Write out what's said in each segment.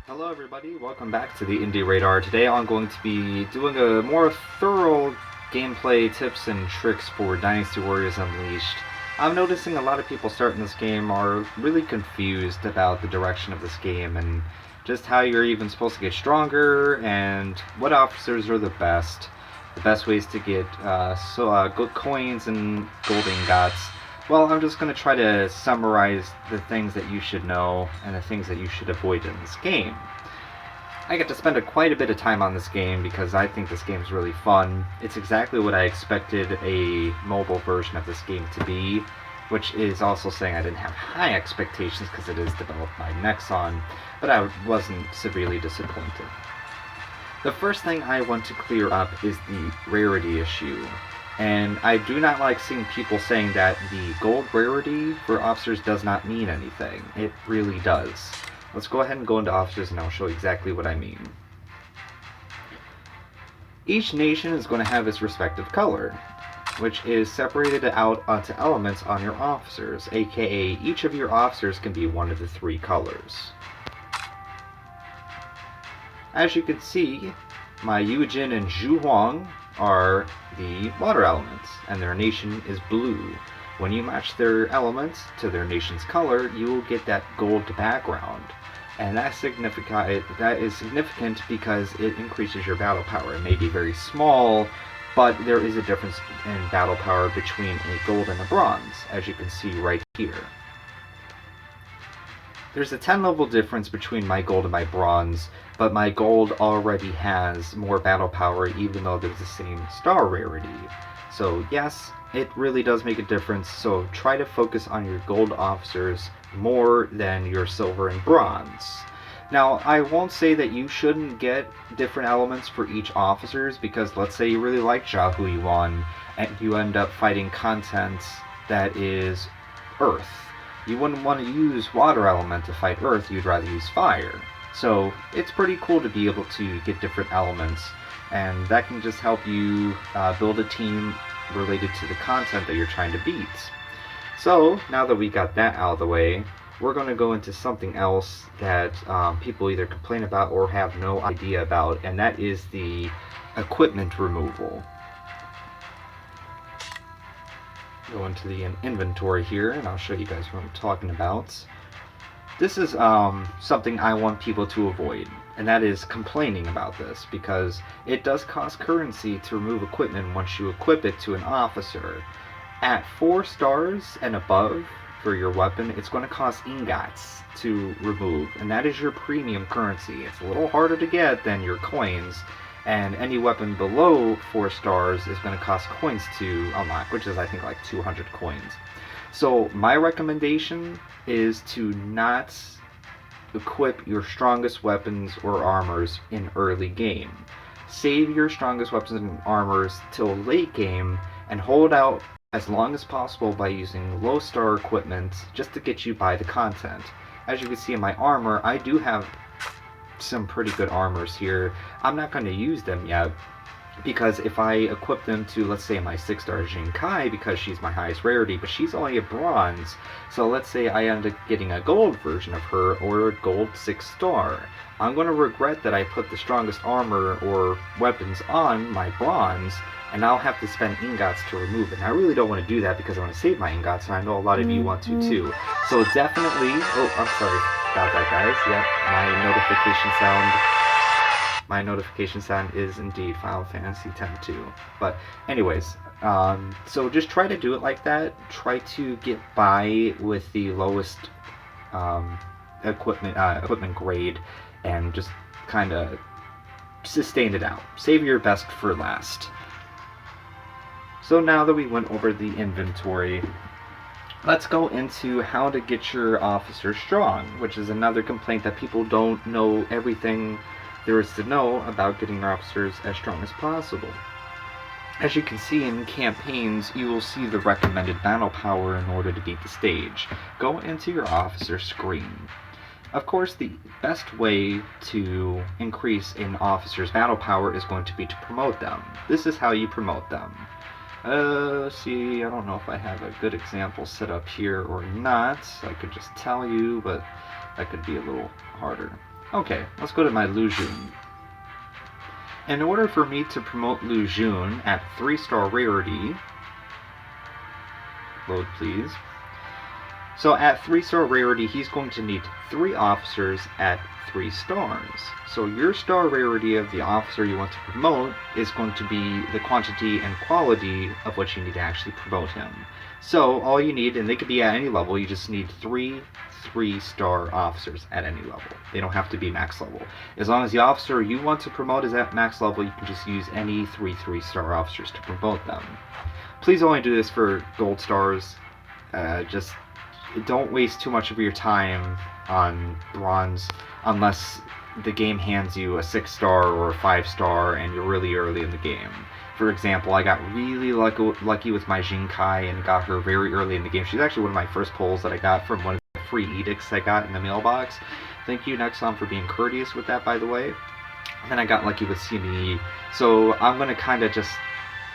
Hello everybody, welcome back to the Indie Radar. Today I'm going to be doing a more thorough gameplay tips and tricks for Dynasty Warriors Unleashed. I'm noticing a lot of people starting this game are really confused about the direction of this game and just how you're even supposed to get stronger and what officers are the best ways to get good coins and gold ingots. Well, I'm just going to try to summarize the things that you should know and the things that you should avoid in this game. I get to spend quite a bit of time on this game because I think this game is really fun. It's exactly what I expected a mobile version of this game to be, which is also saying I didn't have high expectations because it is developed by Nexon, but I wasn't severely disappointed. The first thing I want to clear up is the rarity issue. And I do not like seeing people saying that the gold rarity for officers does not mean anything. It really does. Let's go ahead and go into officers and I'll show you exactly what I mean. Each nation is going to have its respective color, which is separated out onto elements on your officers, aka each of your officers can be one of the three colors. As you can see, my Yujin and Zhu Huang are the water elements, and their nation is blue. When you match their elements to their nation's color, you will get that gold background. And that's that is significant because it increases your battle power. It may be very small, but there is a difference in battle power between a gold and a bronze, as you can see right here. There's a 10 level difference between my gold and my bronze, but my gold already has more battle power even though there's the same star rarity. So yes, it really does make a difference, so try to focus on your gold officers more than your silver and bronze. Now, I won't say that you shouldn't get different elements for each officers, because let's say you really like Jia Huiyuan and you end up fighting content that is earth. You wouldn't want to use water element to fight earth, you'd rather use fire. So it's pretty cool to be able to get different elements, and that can just help you build a team related to the content that you're trying to beat. So now that we got that out of the way, we're going to go into something else that people either complain about or have no idea about, and that is the equipment removal. Go into the inventory here and I'll show you guys what I'm talking about. This is something I want people to avoid, and that is complaining about this, because it does cost currency to remove equipment once you equip it to an officer. At 4 stars and above for your weapon, it's going to cost ingots to remove, and that is your premium currency. It's a little harder to get than your coins, and any weapon below 4 stars is going to cost coins to unlock, which is I think like 200 coins. So my recommendation is to not equip your strongest weapons or armors in early game. Save your strongest weapons and armors till late game and hold out as long as possible by using low star equipment just to get you by the content. As you can see in my armor, I do have some pretty good armors here. I'm not going to use them yet, because if I equip them to, let's say, my 6-star Jin Kai, because she's my highest rarity, but she's only a bronze, so let's say I end up getting a gold version of her, or a gold 6-star. I'm going to regret that I put the strongest armor or weapons on my bronze, and I'll have to spend ingots to remove it. And I really don't want to do that because I want to save my ingots, and I know a lot of you want to too. So definitely, oh, I'm sorry about that, guys. Yep, my notification sound is indeed Final Fantasy X 2. But anyways, so just try to do it like that. Try to get by with the lowest equipment grade, and just kind of sustain it out. Save your best for last. So now that we went over the inventory, let's go into how to get your officer strong, which is another complaint that people don't know everything there is to know about getting your officers as strong as possible. As you can see in campaigns, you will see the recommended battle power in order to beat the stage. Go into your officer screen. Of course, the best way to increase an officer's battle power is going to be to promote them. This is how you promote them. See, I don't know if I have a good example set up here or not. I could just tell you, but that could be a little harder. Okay, let's go to my Lu Jun. In order for me to promote Lu Jun at 3-star rarity, load please. So at 3-star rarity, he's going to need 3 officers at 3 stars. So your star rarity of the officer you want to promote is going to be the quantity and quality of what you need to actually promote him. So all you need, and they could be at any level, you just need 3 3-star officers at any level. They don't have to be max level. As long as the officer you want to promote is at max level, you can just use any 3 3-star officers to promote them. Please only do this for gold stars. Just don't waste too much of your time on bronze unless the game hands you a 6-star or a 5-star and you're really early in the game. For example, I got really lucky with my Jinkai and got her very early in the game. She's actually one of my first pulls that I got from one of the free edicts I got in the mailbox. Thank you, Nexon, for being courteous with that, by the way. And then I got lucky with CME. So I'm going to kind of just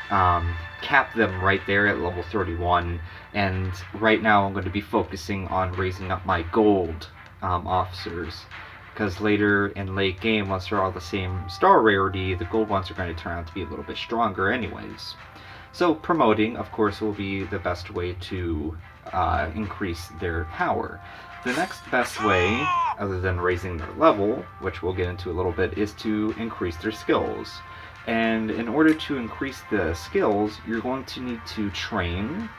cap them right there at level 31. And right now I'm going to be focusing on raising up my gold officers. Because later in late game, once they're all the same star rarity, the gold ones are going to turn out to be a little bit stronger anyways. So promoting, of course, will be the best way to increase their power. The next best way, other than raising their level, which we'll get into a little bit, is to increase their skills. And in order to increase the skills, you're going to need to train.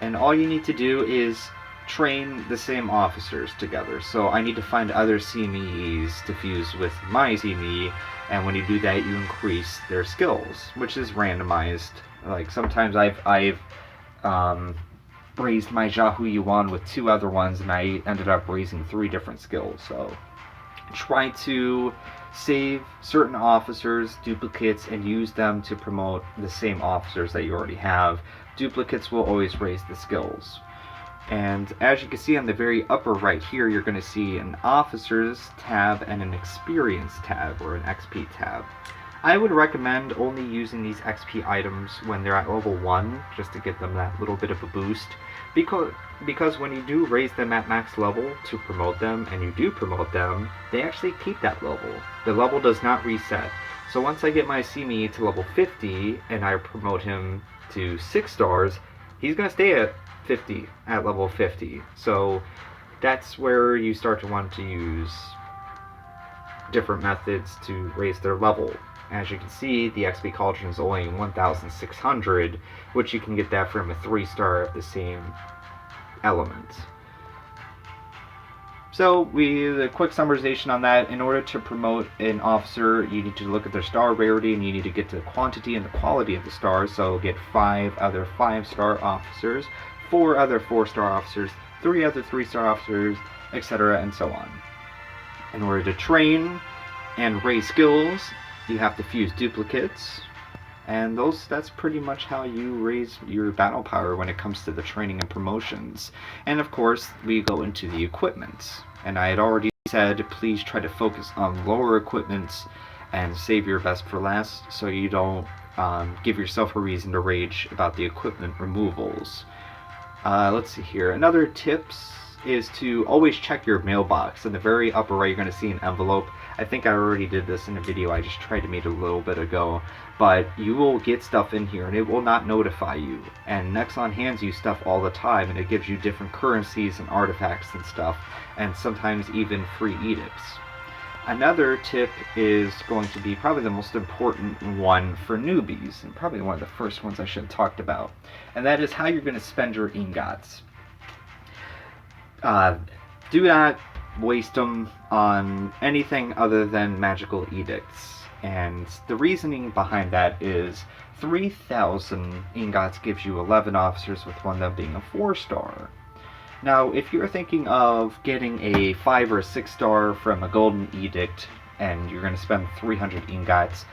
And all you need to do is train the same officers together. So I need to find other CMEs to fuse with my CME, and when you do that, you increase their skills, which is randomized. Like sometimes I've raised my Jiahu Yuan with 2 other ones, and I ended up raising 3 different skills. So try to save certain officers, duplicates, and use them to promote the same officers that you already have. Duplicates will always raise the skills. And as you can see on the very upper right here, you're going to see an officers tab and an experience tab, or an XP tab. I would recommend only using these XP items when they're at level 1, just to give them that little bit of a boost. Because when you do raise them at max level to promote them, and you do promote them, they actually keep that level. The level does not reset. So once I get my CME to level 50, and I promote him to 6 stars, he's going to stay at 50 at level 50. So that's where you start to want to use different methods to raise their level. As you can see, the XP Cauldron is only 1,600, which you can get that from a 3-star of the same element. So the quick summarization on that: in order to promote an officer, you need to look at their star rarity, and you need to get to the quantity and the quality of the stars. So get 5 other 5-star officers, 4 other 4-star officers, 3 other 3-star officers, etc., and so on. In order to train and raise skills, you have to fuse duplicates, and that's pretty much how you raise your battle power when it comes to the training and promotions. And of course, we go into the equipment. And I had already said, please try to focus on lower equipment and save your best for last, so you don't give yourself a reason to rage about the equipment removals. Let's see here. Another tips is to always check your mailbox. In the very upper right, you're going to see an envelope. I think I already did this in a video I just tried to make a little bit ago, but you will get stuff in here and it will not notify you. And Nexon hands you stuff all the time, and it gives you different currencies and artifacts and stuff, and sometimes even free edicts. Another tip is going to be probably the most important one for newbies, and probably one of the first ones I should have talked about, and that is how you're going to spend your ingots. Do not waste them on anything other than magical edicts. And the reasoning behind that is 3,000 ingots gives you 11 officers, with one of them being a 4-star. Now, if you're thinking of getting a 5 or 6-star from a golden edict, and you're going to spend 300 ingots,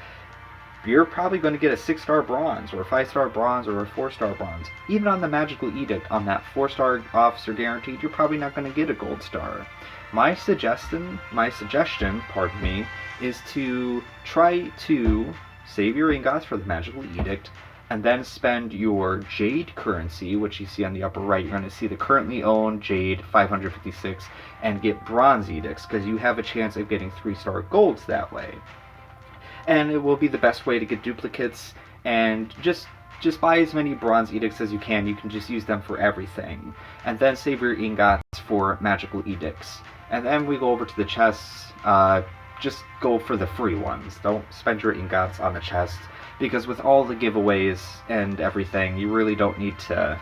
you're probably going to get a 6-star bronze, or a 5-star bronze, or a 4-star bronze. Even on the magical edict, on that 4-star officer guaranteed, you're probably not going to get a gold star. My suggestion, is to try to save your ingots for the magical edict, and then spend your Jade currency, which you see on the upper right. You're going to see the currently owned Jade 556, and get Bronze Edicts, because you have a chance of getting 3-star golds that way. And it will be the best way to get duplicates, and just buy as many Bronze Edicts as you can. You can just use them for everything. And then save your ingots for magical edicts. And then we go over to the chests. Just go for the free ones. Don't spend your ingots on the chest, because with all the giveaways and everything, you really don't need to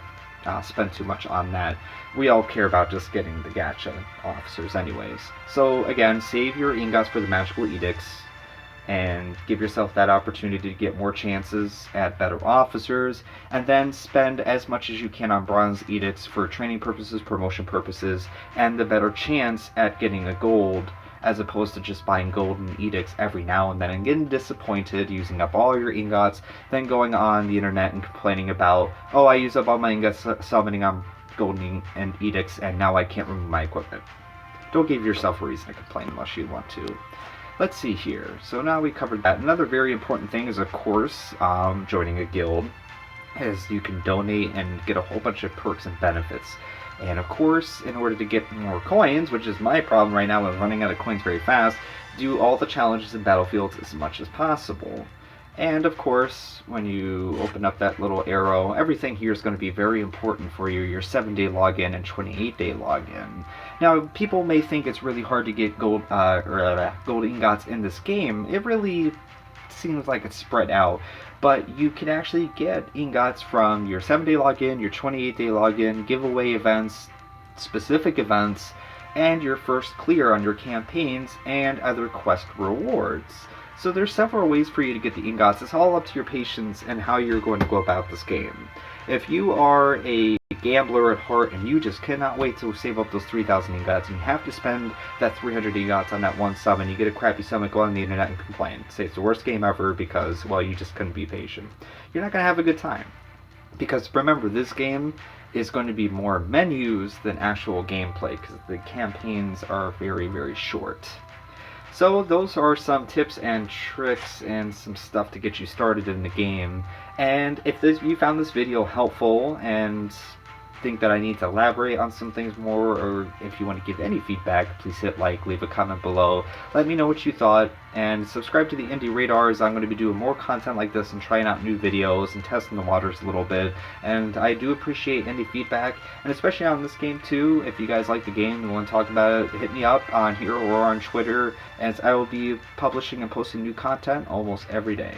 spend too much on that. We all care about just getting the gacha officers anyways. So again, save your ingots for the magical edicts, and give yourself that opportunity to get more chances at better officers, and then spend as much as you can on Bronze Edicts for training purposes, promotion purposes, and the better chance at getting a gold, as opposed to just buying golden edicts every now and then and getting disappointed, using up all your ingots, then going on the internet and complaining about, oh, I used up all my ingots summoning on golden and edicts and now I can't remove my equipment. Don't give yourself a reason to complain unless you want to. Let's see here. So now we covered that. Another very important thing is, of course, joining a guild, as you can donate and get a whole bunch of perks and benefits. And of course, in order to get more coins, which is my problem right now with running out of coins very fast, do all the challenges in battlefields as much as possible. And of course, when you open up that little arrow, everything here is going to be very important for you, your 7-day login and 28-day login. Now, people may think it's really hard to get gold ingots in this game. It really seems like it's spread out, but you can actually get ingots from your 7-day login, your 28-day login, giveaway events, specific events, and your first clear on your campaigns and other quest rewards. So there's several ways for you to get the ingots. It's all up to your patience and how you're going to go about this game. If you are a gambler at heart and you just cannot wait to save up those 3,000 ingots, and you have to spend that 300 ingots on that one summon, you get a crappy summon, go on the internet and complain. Say it's the worst game ever because, well, you just couldn't be patient. You're not going to have a good time. Because remember, this game is going to be more menus than actual gameplay, because the campaigns are very, very short. So those are some tips and tricks and some stuff to get you started in the game. And if you found this video helpful and think that I need to elaborate on some things more, or if you want to give any feedback, please hit like, leave a comment below, let me know what you thought, and subscribe to the Indie Radars. I'm going to be doing more content like this and trying out new videos and testing the waters a little bit, and I do appreciate any feedback, and especially on this game too. If you guys like the game and want to talk about it, hit me up on here or on Twitter, as I will be publishing and posting new content almost every day.